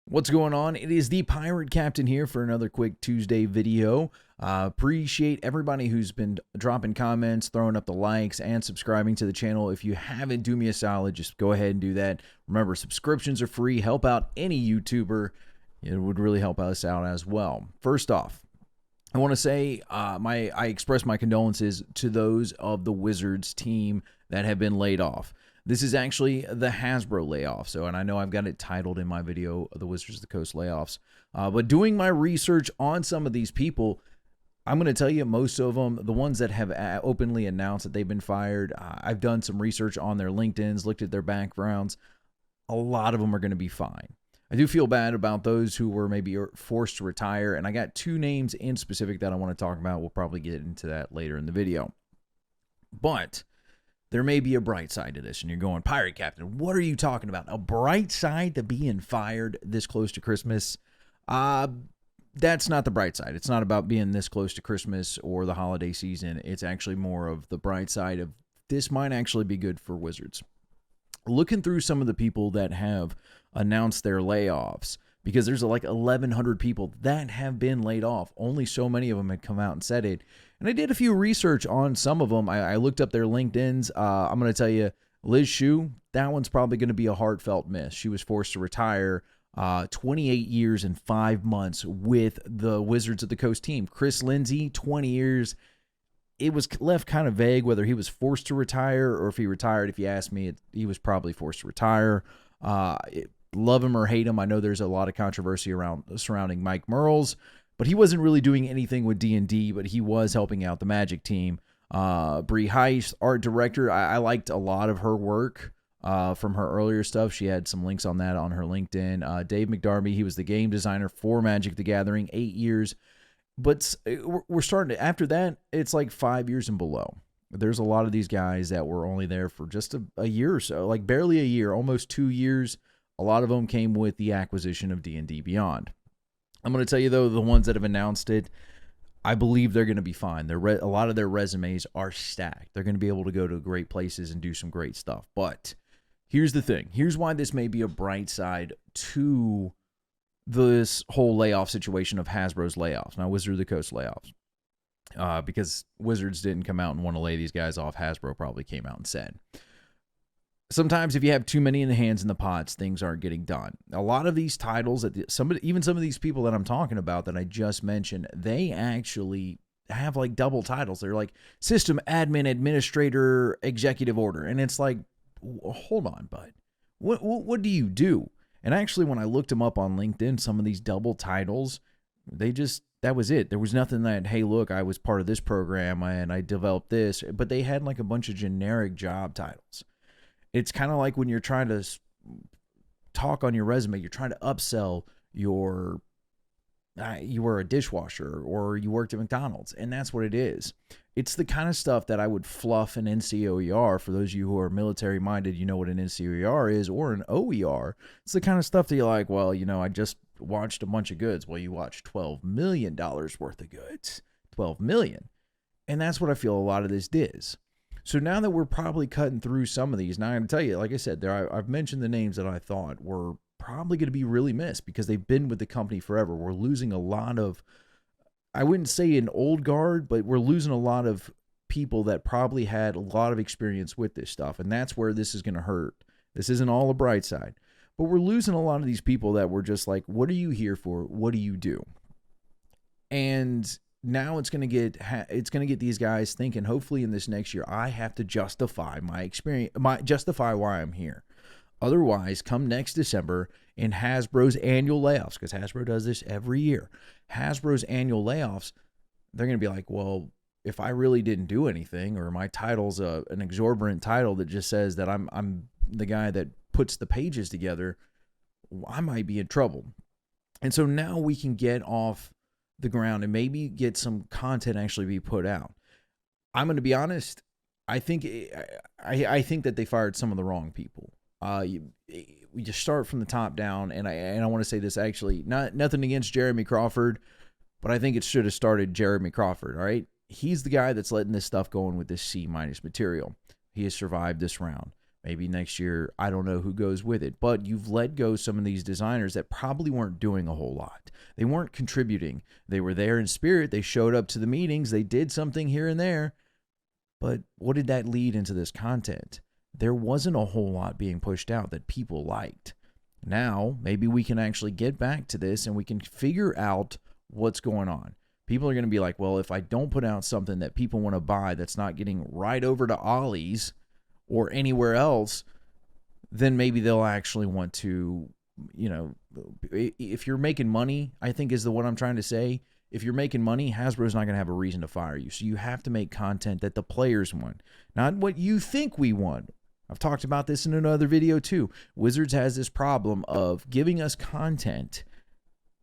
What's going on? It is the Pirate Captain here for another quick Tuesday video. Appreciate everybody who's been dropping comments, throwing up the likes, and subscribing to the channel. If you haven't, do me a solid. Just go ahead and do that. Remember, subscriptions are free. Help out any YouTuber. It would really help us out as well. First off, I want to say I express my condolences to those of the Wizards team that have been laid off. This is actually the Hasbro layoff. And I know I've got it titled in my video, The Wizards of the Coast Layoffs. But doing my research on some of these people, I'm going to tell you most of them, the ones that have openly announced that they've been fired, I've done some research on their LinkedIns, looked at their backgrounds. A lot of them are going to be fine. I do feel bad about those who were maybe forced to retire. And I got two names in specific that I want to talk about. We'll probably get into that later in the video. But there may be a bright side to this, and you're going, Pirate Captain, what are you talking about? A bright side to being fired this close to Christmas? That's not the bright side. It's not about being this close to Christmas or the holiday season. It's actually more of the bright side of this might actually be good for Wizards. Looking through some of the people that have announced their layoffs, because there's like 1,100 people that have been laid off. Only so many of them had come out and said it. And I did a few research on some of them. I looked up their LinkedIns. I'm going to tell you, Liz Shue, that one's probably going to be a heartfelt miss. She was forced to retire 28 years and 5 months with the Wizards of the Coast team. Chris Lindsay, 20 years. It was left kind of vague whether he was forced to retire or if he retired. If you ask me, he was probably forced to retire. Love him or hate him, I know there's a lot of controversy surrounding Mike Merles, but he wasn't really doing anything with D&D, but he was helping out the Magic team. Bree Heist, art director, I liked a lot of her work from her earlier stuff. She had some links on that on her LinkedIn. Dave McDarby, he was the game designer for Magic the Gathering, 8 years. But we're starting to, after that, it's like 5 years and below. There's a lot of these guys that were only there for just a year or so, like barely a year, almost 2 years. A lot of them came with the acquisition of D&D Beyond. I'm going to tell you, though, the ones that have announced it, I believe they're going to be fine. A lot of their resumes are stacked. They're going to be able to go to great places and do some great stuff. But here's the thing. Here's why this may be a bright side to this whole layoff situation of Hasbro's layoffs. Now, Wizards of the Coast layoffs. Because Wizards didn't come out and want to lay these guys off. Hasbro probably came out and said. Sometimes if you have too many in the hands in the pots, things aren't getting done. A lot of these titles, even some of these people that I'm talking about that I just mentioned, they actually have like double titles. They're like system admin, administrator, executive order. And it's like, hold on, bud. What do you do? And actually, when I looked them up on LinkedIn, some of these double titles, that was it. There was nothing that, hey, look, I was part of this program and I developed this. But they had like a bunch of generic job titles. It's kind of like when you're trying to talk on your resume, you're trying to upsell you were a dishwasher or you worked at McDonald's, and that's what it is. It's the kind of stuff that I would fluff an NCOER. For those of you who are military minded, you know what an NCOER is, or an OER. It's the kind of stuff that you're like, well, I just watched a bunch of goods. Well, you watched $12 million worth of goods. 12 million. And that's what I feel a lot of this is. So now that we're probably cutting through some of these, now I'm going to tell you, like I said, I've mentioned the names that I thought were probably going to be really missed because they've been with the company forever. We're losing a lot of, I wouldn't say an old guard, but we're losing a lot of people that probably had a lot of experience with this stuff. And that's where this is going to hurt. This isn't all a bright side, but we're losing a lot of these people that were just like, what are you here for? What do you do? And now it's going to get these guys thinking, hopefully in this next year, I have to justify my experience, justify why I'm here. Otherwise, come next December in Hasbro's annual layoffs, because Hasbro does this every year, Hasbro's annual layoffs, they're going to be like, well, if I really didn't do anything, or my title's an exorbitant title that just says that I'm the guy that puts the pages together, I might be in trouble. And so now we can get off the ground and maybe get some content actually be put out. I'm going to be honest. I think that they fired some of the wrong people. We just start from the top down, and I want to say this actually, nothing against Jeremy Crawford, but I think it should have started Jeremy Crawford. All right, he's the guy that's letting this stuff go in with this C- material. He has survived this round. Maybe next year, I don't know who goes with it. But you've let go some of these designers that probably weren't doing a whole lot. They weren't contributing. They were there in spirit. They showed up to the meetings. They did something here and there. But what did that lead into this content? There wasn't a whole lot being pushed out that people liked. Now, maybe we can actually get back to this and we can figure out what's going on. People are going to be like, well, if I don't put out something that people want to buy that's not getting right over to Ollie's or anywhere else, then maybe they'll actually want to, if you're making money, I think is what I'm trying to say. If you're making money, Hasbro's not going to have a reason to fire you. So you have to make content that the players want, not what you think we want. I've talked about this in another video too. Wizards has this problem of giving us content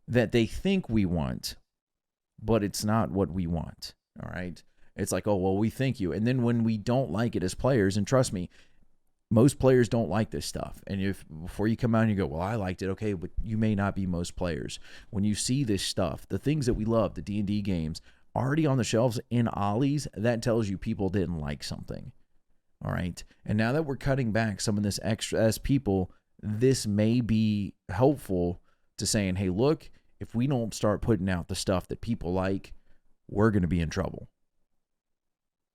that they think we want, but it's not what we want. All right. It's like, oh, well, we think you. And then when we don't like it as players, and trust me, most players don't like this stuff. And if before you come out and you go, well, I liked it. Okay, but you may not be most players. When you see this stuff, the things that we love, the D&D games, already on the shelves in Ollie's, that tells you people didn't like something. All right. And now that we're cutting back some of this extra as people, this may be helpful to saying, hey, look, if we don't start putting out the stuff that people like, we're going to be in trouble.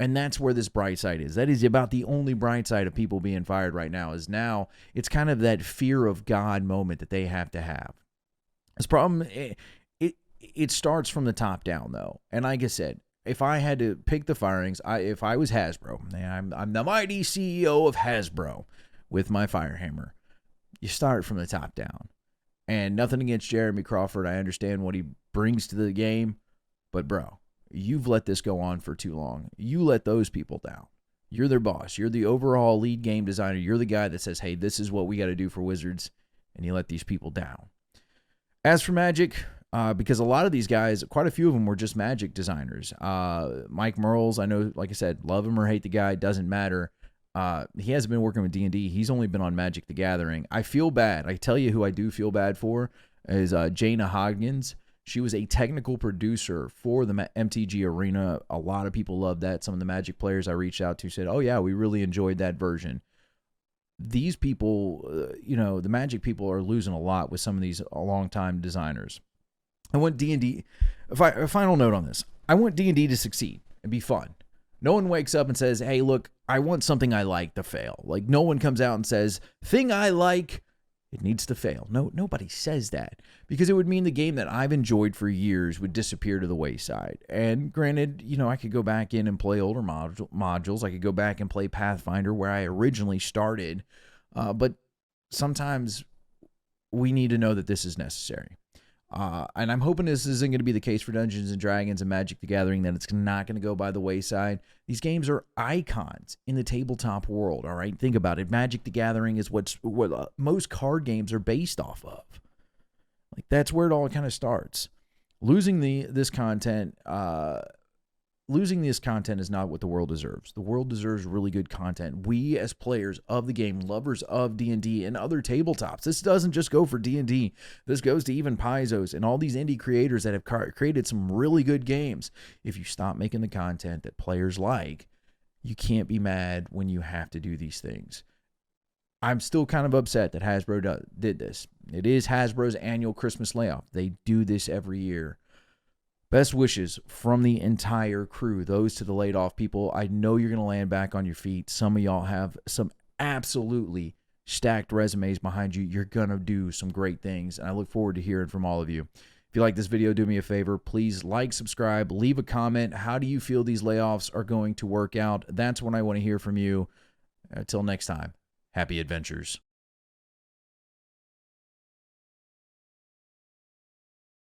And that's where this Brightside is. That is about the only bright side of people being fired right now, is now it's kind of that fear of God moment that they have to have. This problem, it starts from the top down, though. And like I said, if I had to pick the firings, if I was Hasbro, I'm the mighty CEO of Hasbro with my firehammer. You start from the top down. And nothing against Jeremy Crawford. I understand what he brings to the game. But, bro, you've let this go on for too long. You let those people down. You're their boss. You're the overall lead game designer. You're the guy that says, hey, this is what we got to do for Wizards. And you let these people down. As for Magic, because a lot of these guys, quite a few of them were just Magic designers. Mike Merles, I know, like I said, love him or hate the guy, doesn't matter. He hasn't been working with D&D. He's only been on Magic the Gathering. I feel bad. I tell you who I do feel bad for is Jaina Hodgins. She was a technical producer for the MTG Arena. A lot of people loved that. Some of the Magic players I reached out to said, oh, yeah, we really enjoyed that version. These people, the Magic people are losing a lot with some of these long-time designers. I want D&D, a final note on this. I want D&D to succeed and be fun. No one wakes up and says, hey, look, I want something I like to fail. Like, no one comes out and says, thing I like, it needs to fail. No, nobody says that, because it would mean the game that I've enjoyed for years would disappear to the wayside. And granted, I could go back in and play older modules. I could go back and play Pathfinder where I originally started. But sometimes we need to know that this is necessary. And I'm hoping this isn't going to be the case for Dungeons & Dragons and Magic the Gathering, that it's not going to go by the wayside. These games are icons in the tabletop world, all right? Think about it. Magic the Gathering is what most card games are based off of. Like, that's where it all kind of starts. Losing this content is not what the world deserves. The world deserves really good content. We, as players of the game, lovers of D&D and other tabletops, this doesn't just go for D&D. This goes to even Paizo's and all these indie creators that have created some really good games. If you stop making the content that players like, you can't be mad when you have to do these things. I'm still kind of upset that Hasbro did this. It is Hasbro's annual Christmas layoff. They do this every year. Best wishes from the entire crew, those to the laid off people. I know you're going to land back on your feet. Some of y'all have some absolutely stacked resumes behind you. You're going to do some great things, and I look forward to hearing from all of you. If you like this video, do me a favor. Please like, subscribe, leave a comment. How do you feel these layoffs are going to work out? That's what I want to hear from you. Until next time, happy adventures.